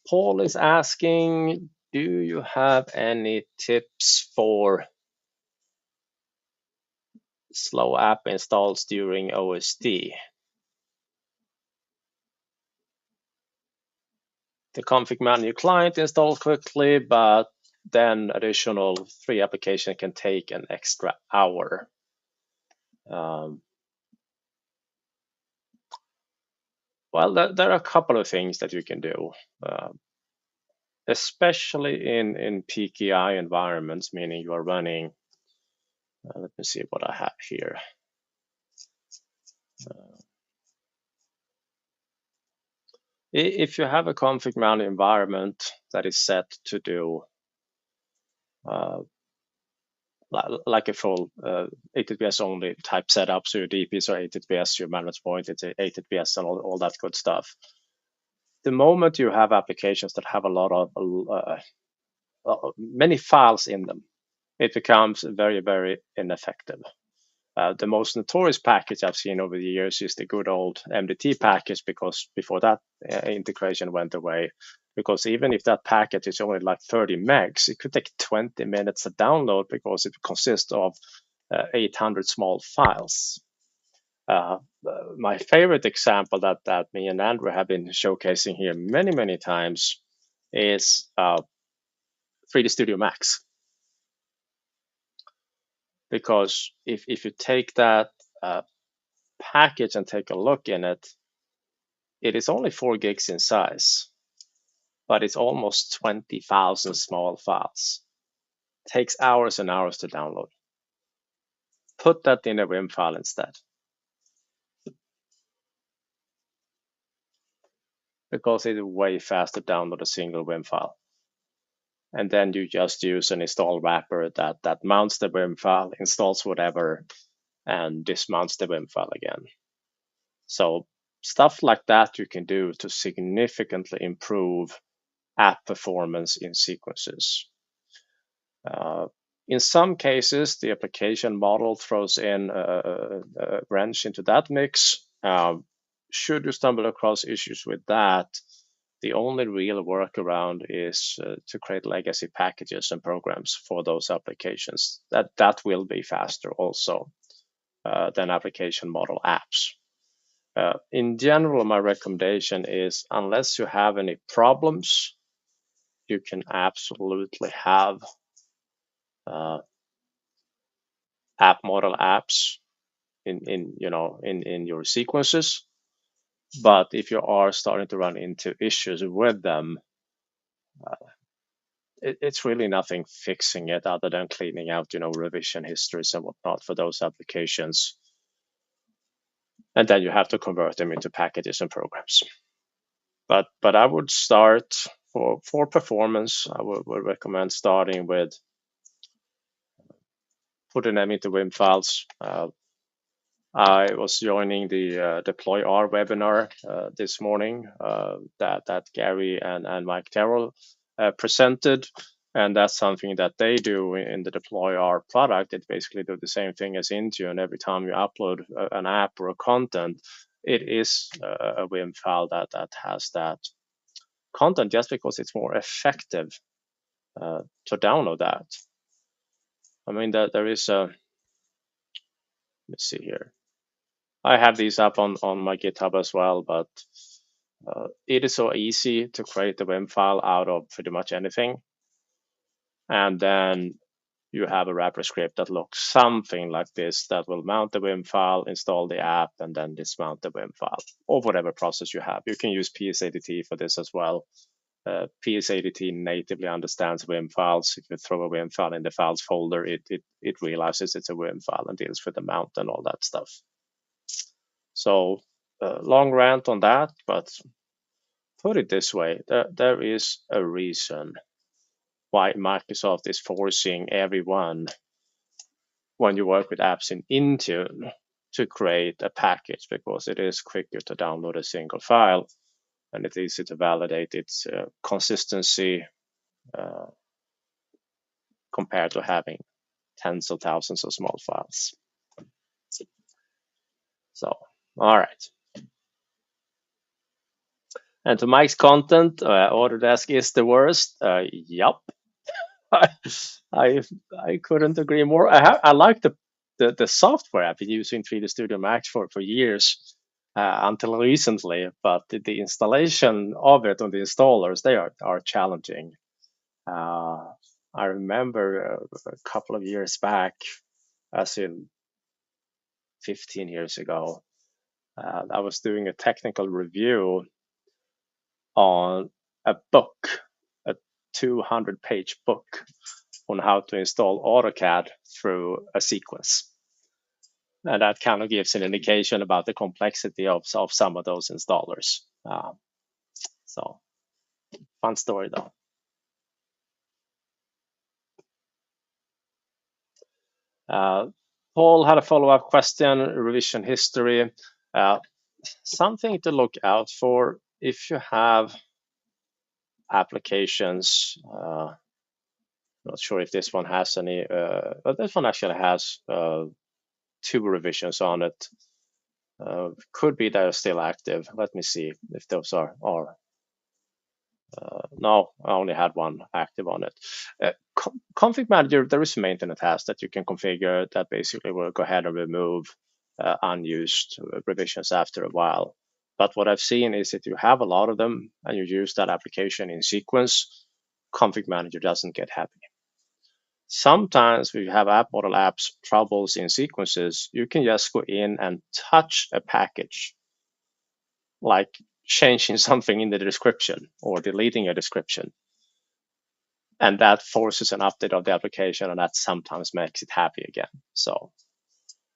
Paul is asking, do you have any tips for slow app installs during OSD? The config manager client installs quickly, but then additional 3 applications can take an extra hour. Well, there are a couple of things that you can do, especially in PKI environments, meaning you are running, let me see what I have here. If you have a config manager environment that is set to do like a full 8-bit only type setup, so your DPs are 8-bit, your management point it's 8-bit, and all that good stuff. The moment you have applications that have a lot of many files in them, it becomes very, very ineffective. The most notorious package I've seen over the years is the good old MDT package, because before that integration went away. Because even if that package is only like 30 megs, it could take 20 minutes to download because it consists of 800 small files. My favorite example that me and Andrew have been showcasing here many, many times is 3D Studio Max. Because if you take that package and take a look in it, it is only 4 gigs in size, but it's almost 20,000 small files. It takes hours and hours to download. Put that in a WIM file instead, because it's way faster to download a single WIM file. And then you just use an install wrapper that mounts the WIM file, installs whatever, and dismounts the WIM file again. So stuff like that you can do to significantly improve app performance in sequences. In some cases, the application model throws in a wrench into that mix. Should you stumble across issues with that, the only real workaround is to create legacy packages and programs for those applications. That will be faster also than application model apps. In general, my recommendation is, unless you have any problems, you can absolutely have app model apps in your sequences. But if you are starting to run into issues with them, it's really nothing fixing it other than cleaning out revision histories and whatnot for those applications, and then you have to convert them into packages and programs. But I would start for performance. I would recommend starting with putting them into WIM files. I was joining the Deploy R webinar this morning that Gary and Mike Terrell presented, and that's something that they do in the Deploy R product. It basically do the same thing as Intune. Every time you upload an app or a content, it is a WIM file that has that content, just because it's more effective to download that. I mean, there is a, let's see here. I have these up on my GitHub as well, but it is so easy to create a WIM file out of pretty much anything. And then you have a wrapper script that looks something like this, that will mount the WIM file, install the app, and then dismount the WIM file, or whatever process you have. You can use PSADT for this as well. PSADT natively understands WIM files. If you throw a WIM file in the files folder, it realizes it's a WIM file and deals with the mount and all that stuff. So long rant on that, but put it this way, there is a reason why Microsoft is forcing everyone, when you work with apps in Intune, to create a package, because it is quicker to download a single file and it's easy to validate its consistency compared to having tens of thousands of small files. So, all right. And to Mike's content, Autodesk is the worst. Yup. I, I I couldn't agree more. I like the software. I've been using 3D Studio Max for years until recently, but the installation of it on the installers, they are challenging. Uh, I remember a couple of years back, as in 15 years ago, I was doing a technical review on a book, a 200-page book on how to install AutoCAD through a sequence. And that kind of gives an indication about the complexity of some of those installers. So, fun story though. Uh, Paul had a follow-up question, revision history. Uh, Something to look out for if you have applications. Not sure if this one has any, but this one actually has two revisions on it. Could be they're still active. Let me see if those are no, I only had one active on it. Config Manager, there is a maintenance task that you can configure that basically will go ahead and remove unused revisions after a while. But what I've seen is if you have a lot of them and you use that application in sequence, Config Manager doesn't get happy. Sometimes when you have app model apps troubles in sequences, you can just go in and touch a package, like changing something in the description or deleting a description. And that forces an update of the application, and that sometimes makes it happy again. So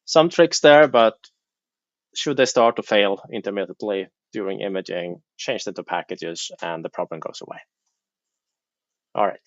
some tricks there, but should they start to fail intermittently during imaging, change them to packages and the problem goes away. All right.